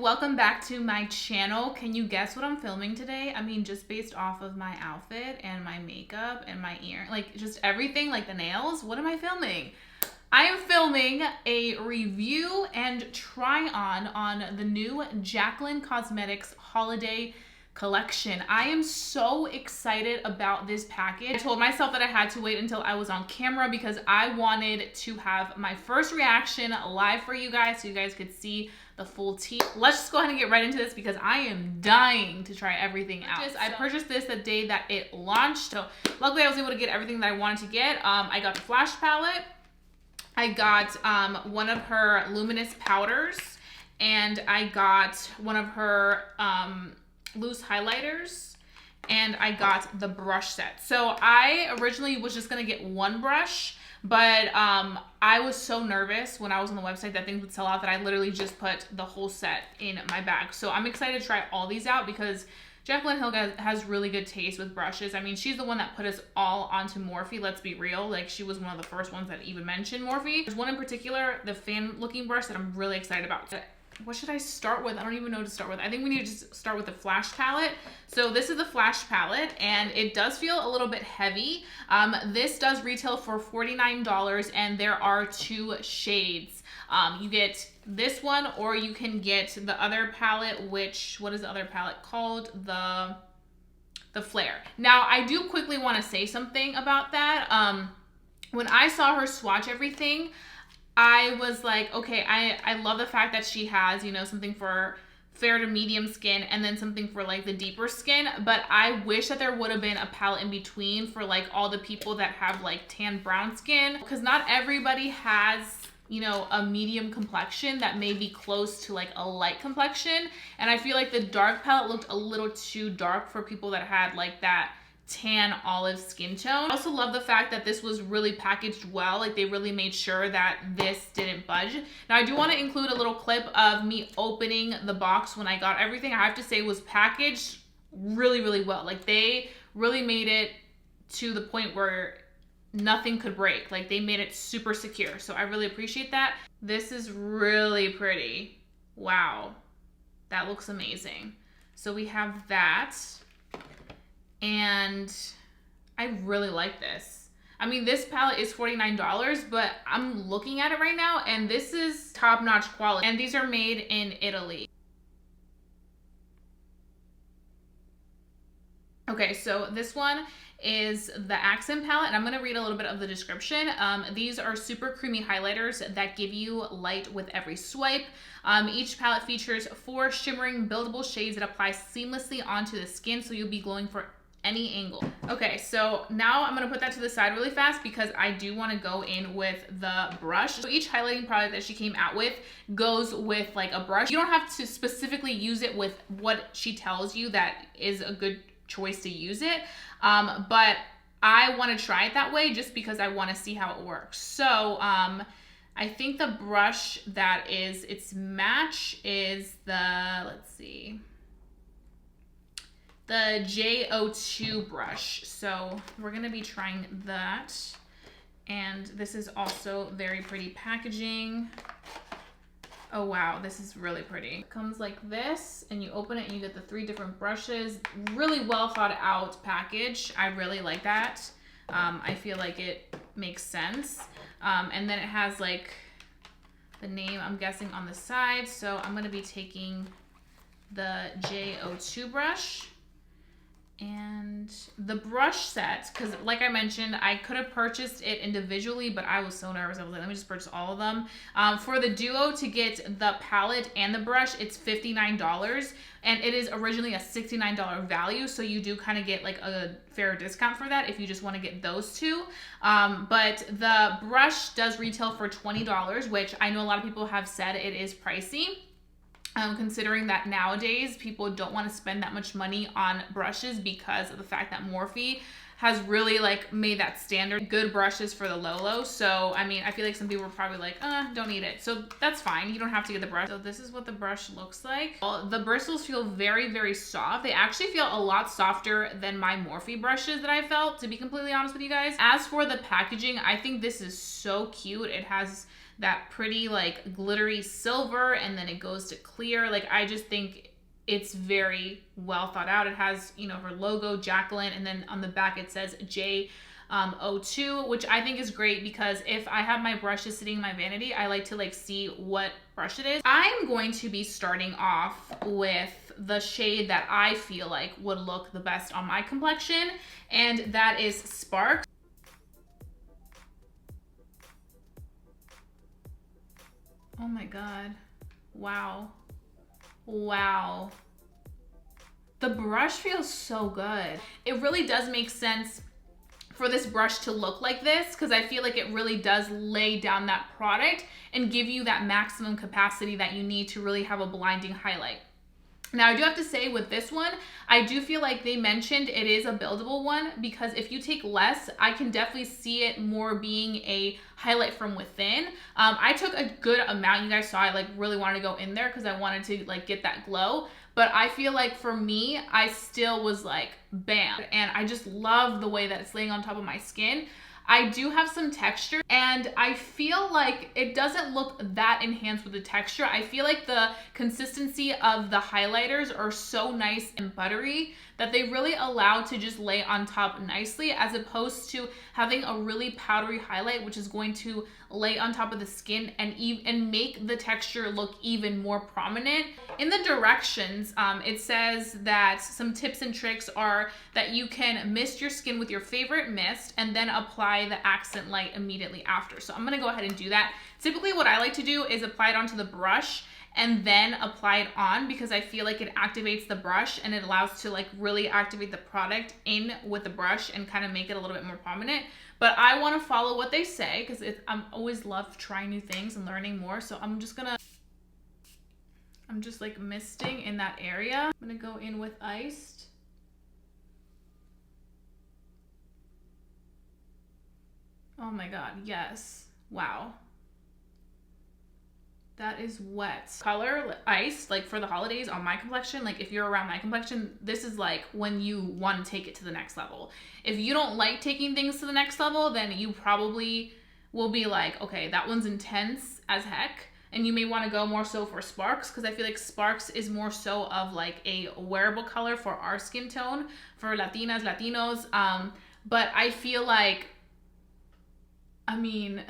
welcome back to my channel. Can you guess what I'm filming today? I mean, just based off of my outfit and my makeup and my ear, like just everything, like the nails. What am I filming? I am filming a review and try on the new Jaclyn Cosmetics holiday collection. I am so excited about this package. I told myself that I had to wait until I was on camera because I wanted to have my first reaction live for you guys so you guys could see the full tea. Let's just go ahead and get right into this because I am dying to try everything out. I purchased this the day that it launched, so luckily I was able to get everything that I wanted to get. I got the Flash palette. I got one of her Luminous powders, and I got one of her loose highlighters, and I got the brush set. So I originally was just gonna get one brush, but I was so nervous when I was on the website that things would sell out that I literally just put the whole set in my bag. So I'm excited to try all these out because Jaclyn Hill has really good taste with brushes. I mean, she's the one that put us all onto Morphe, let's be real. Like, she was one of the first ones that even mentioned Morphe. There's one in particular, the fan looking brush, that I'm really excited about. What should I start with? I don't even know what to start with. I think we need to just start with the Flash palette. So this is the Flash palette, and it does feel a little bit heavy. This does retail for $49, and there are two shades. You get this one, or you can get the other palette, which, what is the other palette called? The Flare. Now, I do quickly want to say something about that. When I saw her swatch everything, I was like, okay, I love the fact that she has, you know, something for fair to medium skin and then something for like the deeper skin, but I wish that there would have been a palette in between for like all the people that have like tan brown skin, because not everybody has, you know, a medium complexion that may be close to like a light complexion. And I feel like the dark palette looked a little too dark for people that had like that tan olive skin tone. I also love the fact that this was really packaged well. Like, they really made sure that this didn't budge. Now, I do want to include a little clip of me opening the box when I got everything. I have to say it was packaged really, really well. Like, they really made it to the point where nothing could break. Like, they made it super secure. So I really appreciate that. This is really pretty. Wow. That looks amazing. So we have that. And I really like this. I mean, this palette is $49, but I'm looking at it right now, and this is top-notch quality. And these are made in Italy. Okay, so this one is the Accent palette, and I'm going to read a little bit of the description. These are super creamy highlighters that give you light with every swipe. Each palette features 4 shimmering buildable shades that apply seamlessly onto the skin, so you'll be glowing for any angle. Okay, so now I'm gonna put that to the side really fast because I do want to go in with the brush. So each highlighting product that she came out with goes with like a brush. You don't have to specifically use it with what she tells you that is a good choice to use it, but I want to try it that way just because I want to see how it works. So I think the brush that is its match is the, let's see, the JO2 brush. So we're gonna be trying that. And this is also very pretty packaging. Oh wow, this is really pretty. It comes like this, and you open it and you get the 3 different brushes. Really well thought out package. I really like that. I feel like it makes sense. And then it has like the name, I'm guessing, on the side. So I'm gonna be taking the JO2 brush. And the brush set, because like I mentioned, I could have purchased it individually, but I was so nervous. I was like, let me just purchase all of them. For the duo, to get the palette and the brush, it's $59, and it is originally a $69 value, so you do kind of get like a fair discount for that if you just want to get those two. But the brush does retail for $20, which I know a lot of people have said it is pricey. Considering that nowadays people don't want to spend that much money on brushes because of the fact that Morphe has really like made that standard good brushes for the low. So I mean, I feel like some people are probably like, don't need it. So that's fine, you don't have to get the brush. So this is what the brush looks like. Well, the bristles feel very, very soft. They actually feel a lot softer than my Morphe brushes that I felt, to be completely honest with you guys. As for the packaging, I think this is so cute. It has that pretty like glittery silver, and then it goes to clear. Like, I just think it's very well thought out. It has, you know, her logo, Jaclyn, and then on the back it says J02, which I think is great because if I have my brushes sitting in my vanity, I like to like see what brush it is. I'm going to be starting off with the shade that I feel like would look the best on my complexion, and that is Sparks. Oh my God. Wow. Wow. The brush feels so good. It really does make sense for this brush to look like this because I feel like it really does lay down that product and give you that maximum capacity that you need to really have a blinding highlight. Now, I do have to say with this one, I do feel like they mentioned it is a buildable one because if you take less, I can definitely see it more being a highlight from within. I took a good amount. You guys saw I like really wanted to go in there because I wanted to like get that glow. But I feel like for me, I still was like, bam. And I just love the way that it's laying on top of my skin. I do have some texture and I feel like it doesn't look that enhanced with the texture. I feel like the consistency of the highlighters are so nice and buttery that they really allow to just lay on top nicely as opposed to having a really powdery highlight which is going to lay on top of the skin and make the texture look even more prominent. In the directions, it says that some tips and tricks are that you can mist your skin with your favorite mist and then apply the accent light immediately after. So I'm gonna go ahead and do that. Typically what I like to do is apply it onto the brush and then apply it on because I feel like it activates the brush and it allows to like really activate the product in with the brush and kind of make it a little bit more prominent. But I want to follow what they say because I'm always love trying new things and learning more. So I'm just like misting in that area. I'm gonna go in with iced. Oh my God, yes. Wow. That is wet. Color iced, like for the holidays on my complexion, like if you're around my complexion, this is like when you want to take it to the next level. If you don't like taking things to the next level, then you probably will be like, okay, that one's intense as heck. And you may want to go more so for Sparks because I feel like Sparks is more so of like a wearable color for our skin tone, for Latinas, Latinos. But I feel like, I mean,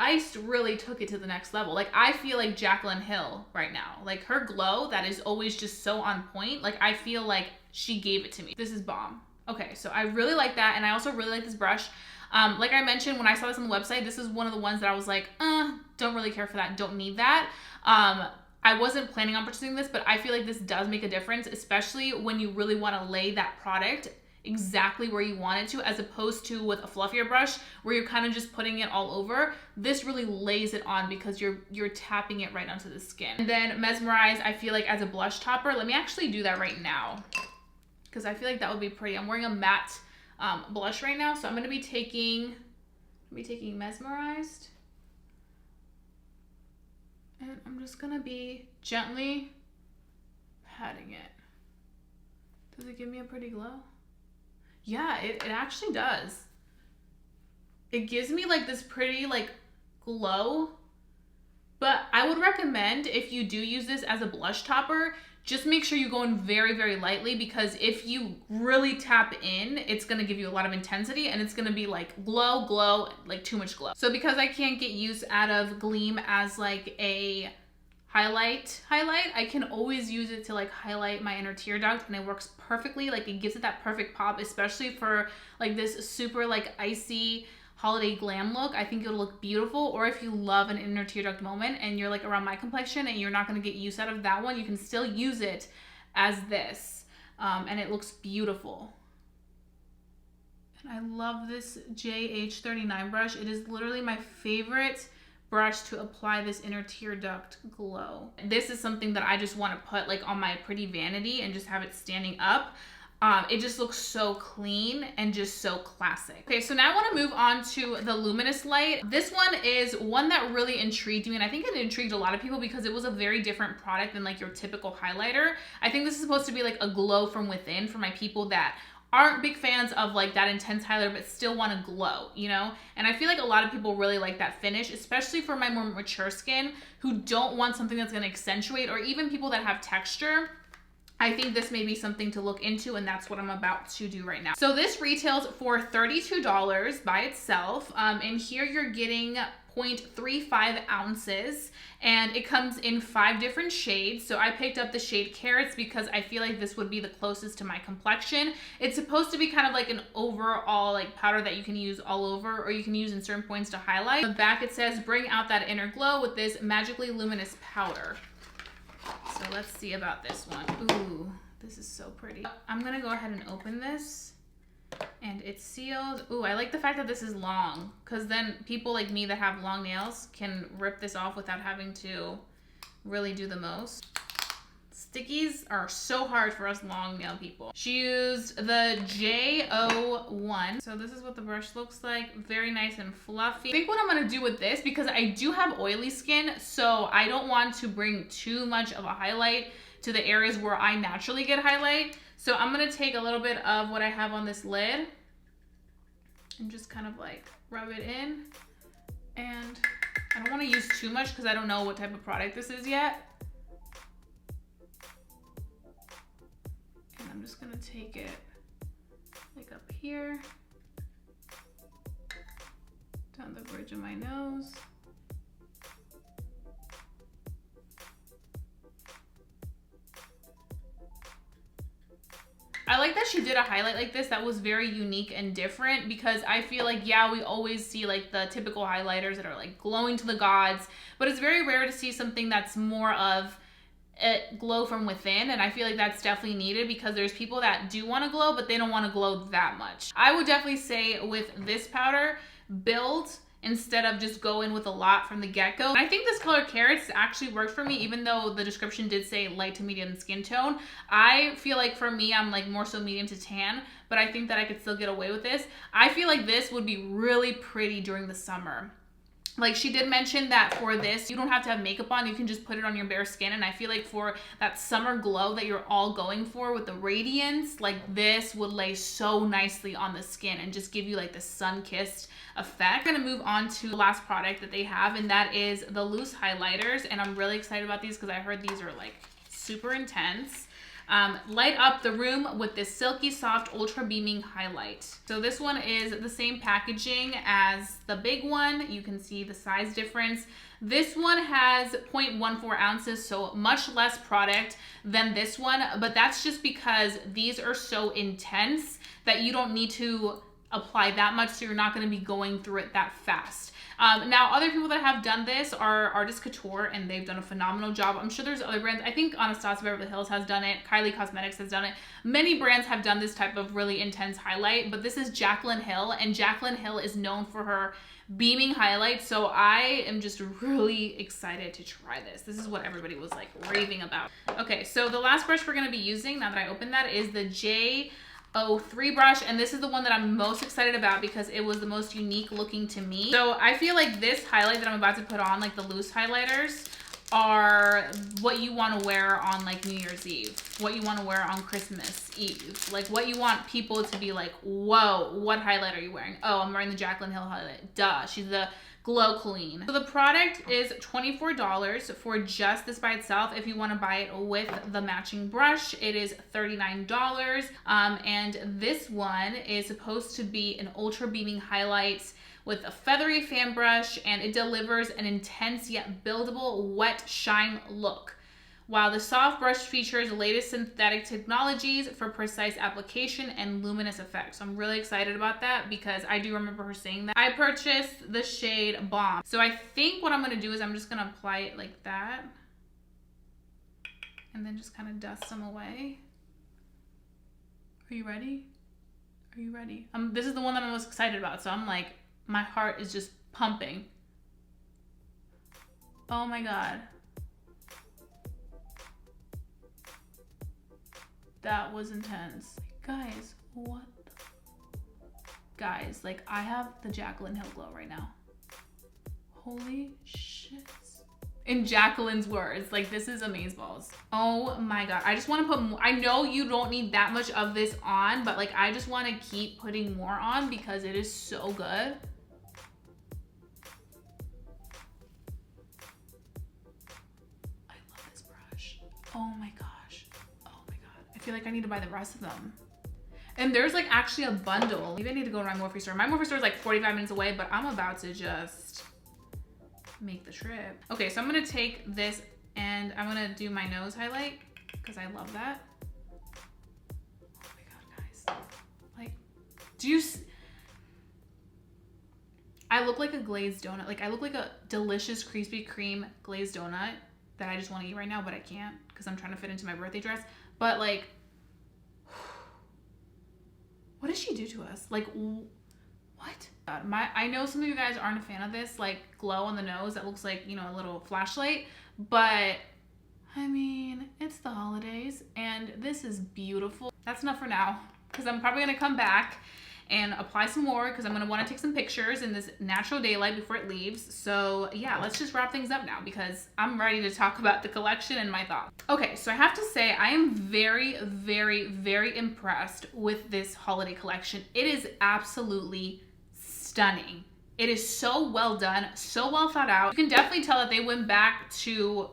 Iced really took it to the next level. Like, I feel like Jaclyn Hill right now. Like, her glow that is always just so on point. Like, I feel like she gave it to me. This is bomb. Okay, so I really like that. And I also really like this brush. Like I mentioned, when I saw this on the website, this is one of the ones that I was like, don't really care for that. Don't need that. I wasn't planning on purchasing this, but I feel like this does make a difference, especially when you really want to lay that product exactly where you want it to, as opposed to with a fluffier brush where you're kind of just putting it all over. This really lays it on because you're tapping it right onto the skin. And then Mesmerize, I feel like as a blush topper, let me actually do that right now because I feel like that would be pretty. I'm wearing a matte blush right now, so I'm going to be taking Mesmerized, and I'm just going to be gently patting it. Does it give me a pretty glow? Yeah, it actually does. It gives me like this pretty like glow, but I would recommend if you do use this as a blush topper, just make sure you go in very, very lightly because if you really tap in, it's going to give you a lot of intensity and it's going to be like glow, like too much glow. So because I can't get use out of Gleam as like a highlight, I can always use it to like highlight my inner tear duct and it works perfectly. Like, it gives it that perfect pop, especially for like this super like icy holiday glam look. I think it'll look beautiful. Or if you love an inner tear duct moment and you're like around my complexion and you're not going to get use out of that one, you can still use it as this and it looks beautiful. And I love this JH39 brush. It is literally my favorite brush to apply this inner tear duct glow. This is something that I just want to put like on my pretty vanity and just have it standing up. It just looks so clean and just so classic. Okay, so now I want to move on to the Luminous light. This one is one that really intrigued me, and I think it intrigued a lot of people because it was a very different product than like your typical highlighter. I think this is supposed to be like a glow from within for my people that aren't big fans of like that intense highlighter but still want to glow, you know? And I feel like a lot of people really like that finish, especially for my more mature skin who don't want something that's going to accentuate, or even people that have texture. I think this may be something to look into, and that's what I'm about to do right now. So this retails for $32 by itself, and here you're getting 0.35 ounces, and it comes in 5 different shades. So I picked up the shade Carats because I feel like this would be the closest to my complexion. It's supposed to be kind of like an overall like powder that you can use all over, or you can use in certain points to highlight. On the back it says, bring out that inner glow with this magically luminous powder. So let's see about this one. Ooh, this is so pretty. I'm gonna go ahead and open this, and it's sealed. Ooh, I like the fact that this is long, because then people like me that have long nails can rip this off without having to really do the most. Stickies are so hard for us long nail people. She used the J01. So this is what the brush looks like. Very nice and fluffy. I think what I'm gonna do with this, because I do have oily skin, so I don't want to bring too much of a highlight to the areas where I naturally get highlight. So I'm gonna take a little bit of what I have on this lid and just kind of like rub it in. And I don't wanna use too much because I don't know what type of product this is yet. I'm just gonna take it like up here, down the bridge of my nose. I like that she did a highlight like this that was very unique and different, because I feel like, yeah, we always see like the typical highlighters that are like glowing to the gods, but it's very rare to see something that's more of it glow from within, and I feel like that's definitely needed, because there's people that do want to glow but they don't want to glow that much. I would definitely say with this powder, build instead of just go in with a lot from the get-go. And I think this color Carats actually worked for me, even though the description did say light to medium skin tone. I feel like for me, I'm like more so medium to tan, but I think that I could still get away with this. I feel like this would be really pretty during the summer. Like she did mention that for this, you don't have to have makeup on, you can just put it on your bare skin. And I feel like for that summer glow that you're all going for with the radiance, like this would lay so nicely on the skin and just give you like the sun-kissed effect. I'm gonna move on to the last product that they have, and that is the loose highlighters. And I'm really excited about these because I heard these are like super intense. Light up the room with this silky soft ultra beaming highlight. So this one is the same packaging as the big one. You can see the size difference. This one has 0.14 ounces, so much less product than this one, but that's just because these are so intense that you don't need to apply that much, so you're not going to be going through it that fast. Now, other people that have done this are Artist Couture, and they've done a phenomenal job. I'm sure there's other brands. I think Anastasia Beverly Hills has done it. Kylie Cosmetics has done it. Many brands have done this type of really intense highlight, but this is Jaclyn Hill, and Jaclyn Hill is known for her beaming highlight, so I am just really excited to try this. This is what everybody was like raving about. Okay, so the last brush we're going to be using, now that I opened that, is the J03 brush, and this is the one that I'm most excited about because it was the most unique looking to me. So I feel like this highlight that I'm about to put on, like the loose highlighters, are what you want to wear on like New Year's Eve, what you want to wear on Christmas Eve, like what you want people to be like, whoa, what highlight are you wearing? Oh, I'm wearing the Jaclyn Hill highlight. Duh, she's the Glow Queen. So the product is $24 for just this by itself. If you want to buy it with the matching brush, it is $39. And this one is supposed to be an ultra beaming highlight with a feathery fan brush, and it delivers an intense yet buildable wet shine look, while the soft brush features the latest synthetic technologies for precise application and luminous effects. So I'm really excited about that because I do remember her saying that. I purchased the shade Bomb. So I think what I'm gonna do is I'm just gonna apply it like that and then just kind of dust some away. Are you ready? Are you ready? This is the one that I'm most excited about, so I'm like, my heart is just pumping. Oh my God. That was intense. Guys, what? Guys, like I have the Jaclyn Hill glow right now. Holy shit. In Jaclyn's words, like, this is amazeballs. Oh my God. I just want to put more. I know you don't need that much of this on, but like, I just want to keep putting more on because it is so good. I love this brush. Oh my gosh. Oh my God. I feel like I need to buy the rest of them. And there's like actually a bundle. Maybe I need to go to my Morphe store. My Morphe store is like 45 minutes away, but I'm about to just make the trip. Okay, so I'm gonna take this and I'm gonna do my nose highlight because I love that. Oh my God, guys. Like, I look like a glazed donut. Like, I look like a delicious Krispy Kreme glazed donut that I just want to eat right now, but I can't because I'm trying to fit into my birthday dress. But like, what did she do to us? Like, what? I know some of you guys aren't a fan of this, like, glow on the nose that looks like, you know, a little flashlight, but I mean, it's the holidays and this is beautiful. That's enough for now because I'm probably gonna come back and apply some more because I'm gonna wanna take some pictures in this natural daylight before it leaves. So yeah, let's just wrap things up now because I'm ready to talk about the collection and my thoughts. Okay, so I have to say I am very, very, very impressed with this holiday collection. It is absolutely stunning. It is so well done, so well thought out. You can definitely tell that they went back to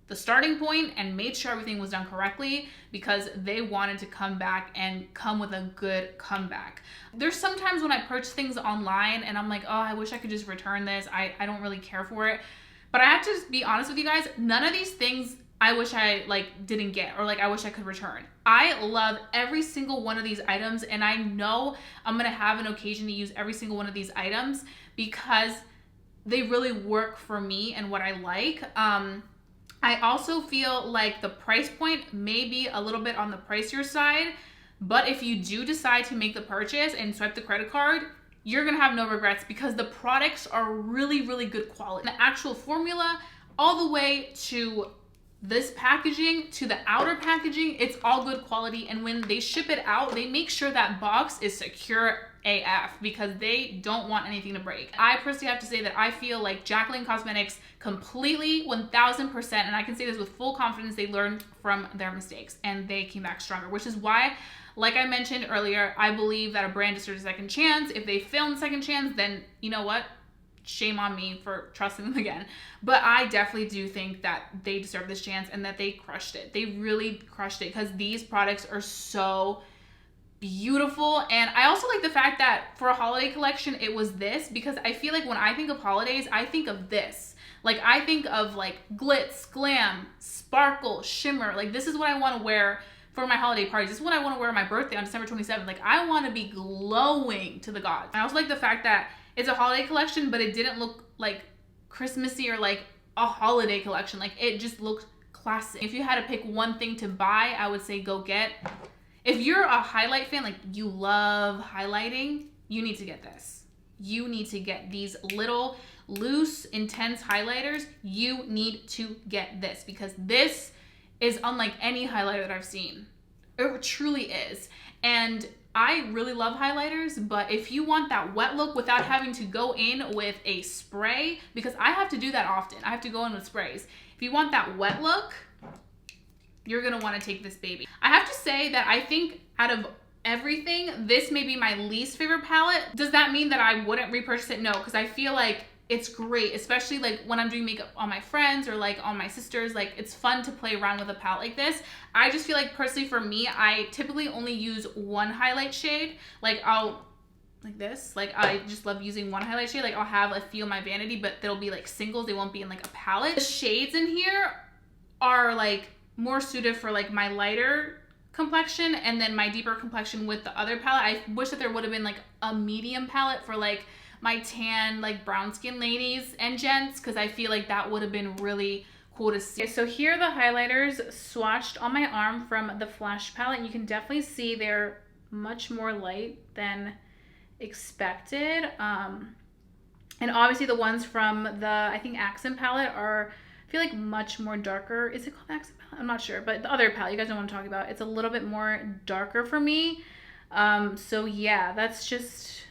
the starting point and made sure everything was done correctly because they wanted to come back and come with a good comeback. There's sometimes when I purchase things online and I'm like, oh, I wish I could just return this. I don't really care for it. But I have to be honest with you guys, none of these things I wish I like didn't get or like I wish I could return. I love every single one of these items and I know I'm gonna have an occasion to use every single one of these items because they really work for me and what I like. I also feel like the price point may be a little bit on the pricier side, but if you do decide to make the purchase and swipe the credit card, you're gonna have no regrets because the products are really, really good quality. The actual formula, all the way to this packaging, to the outer packaging, it's all good quality. And when they ship it out, they make sure that box is secure AF because they don't want anything to break. I personally have to say that I feel like Jaclyn Cosmetics completely 1000%, and I can say this with full confidence, they learned from their mistakes and they came back stronger, which is why, like I mentioned earlier, I believe that a brand deserves a second chance. If they fail in the second chance, then you know what? Shame on me for trusting them again. But I definitely do think that they deserve this chance and that they crushed it. They really crushed it because these products are so beautiful. And I also like the fact that for a holiday collection, it was this because I feel like when I think of holidays, I think of this. Like I think of like glitz, glam, sparkle, shimmer. Like this is what I want to wear for my holiday parties. This is what I want to wear on my birthday on December 27th. Like I want to be glowing to the gods. I also like the fact that it's a holiday collection, but it didn't look like Christmassy or like a holiday collection. Like it just looked classic. If you had to pick one thing to buy, I would say go get. If you're a highlight fan, like you love highlighting, you need to get this. You need to get these little loose, intense highlighters. You need to get this because this is unlike any highlighter that I've seen. It truly is. And I really love highlighters, but if you want that wet look without having to go in with a spray, because I have to do that often. I have to go in with sprays. If you want that wet look, you're gonna wanna take this baby. I have to say that I think out of everything, this may be my least favorite palette. Does that mean that I wouldn't repurchase it? No, because I feel like it's great, especially like when I'm doing makeup on my friends or like on my sisters. Like it's fun to play around with a palette like this. I just feel like personally for me, I typically only use one highlight shade. Like I'll, like this, like I just love using one highlight shade. Like I'll have a few in my vanity, but they'll be like singles. They won't be in like a palette. The shades in here are like more suited for like my lighter complexion and then my deeper complexion with the other palette. I wish that there would have been like a medium palette for like my tan, like brown skin ladies and gents, because I feel like that would have been really cool to see. So here are the highlighters swatched on my arm from the Flash palette. You can definitely see they're much more light than expected. And obviously the ones from the, I think, Accent palette are, I feel like much more darker. Is it called Accent palette? I'm not sure, but the other palette, you guys know what I'm talking about. It's a little bit more darker for me. So yeah, that's just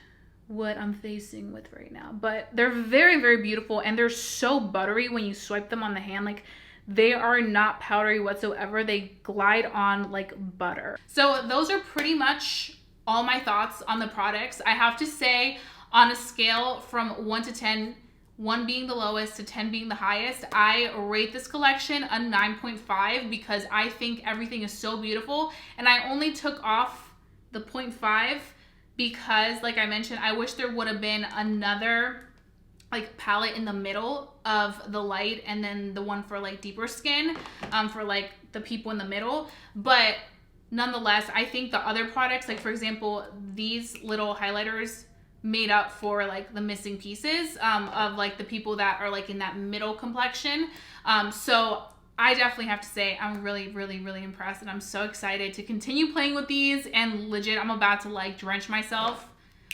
what I'm facing with right now. But they're very, very beautiful, and they're so buttery when you swipe them on the hand. Like, they are not powdery whatsoever. They glide on like butter. So those are pretty much all my thoughts on the products. I have to say, on a scale from 1 to 10, 1 being the lowest to 10 being the highest, I rate this collection a 9.5 because I think everything is so beautiful. And I only took off the 0.5 because, like I mentioned, I wish there would have been another like palette in the middle of the light and then the one for like deeper skin for like the people in the middle. But nonetheless, I think the other products, like for example, these little highlighters made up for like the missing pieces of like the people that are like in that middle complexion. So I definitely have to say I'm really, really, really impressed, and I'm so excited to continue playing with these. And legit, I'm about to like drench myself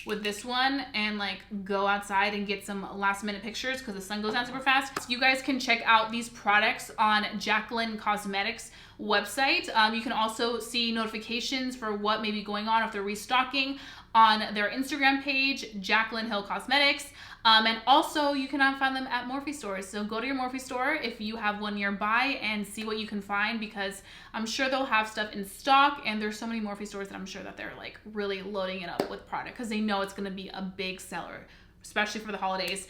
with this one and like go outside and get some last minute pictures because the sun goes down super fast. So you guys can check out these products on Jaclyn Cosmetics website. You can also see notifications for what may be going on if they're restocking on their Instagram page, Jaclyn Hill Cosmetics. And also you can find them at Morphe stores. So go to your Morphe store if you have one nearby and see what you can find, because I'm sure they'll have stuff in stock, and there's so many Morphe stores that I'm sure that they're like really loading it up with product because they know it's going to be a big seller, especially for the holidays.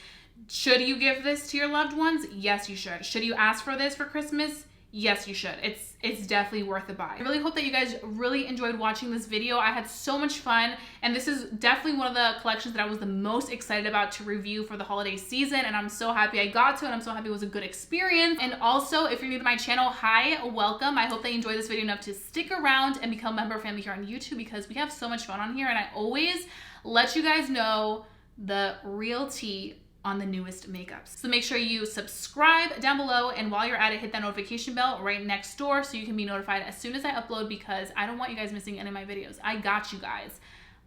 Should you give this to your loved ones? Yes, you should. Should you ask for this for Christmas? Yes, you should. It's definitely worth a buy. I really hope that you guys really enjoyed watching this video. I had so much fun, and this is definitely one of the collections that I was the most excited about to review for the holiday season, and I'm so happy I got to, and I'm so happy it was a good experience. And also, if you're new to my channel, hi, welcome. I hope that you enjoyed this video enough to stick around and become a member family here on YouTube, because we have so much fun on here, and I always let you guys know the real tea on the newest makeups. So make sure you subscribe down below, and while you're at it, hit that notification bell right next door so you can be notified as soon as I upload, because I don't want you guys missing any of my videos. I got you guys.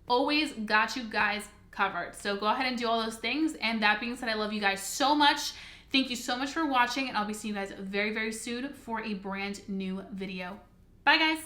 Always got you guys covered. So go ahead and do all those things. And that being said, I love you guys so much. Thank you so much for watching, and I'll be seeing you guys very, very soon for a brand new video. Bye guys.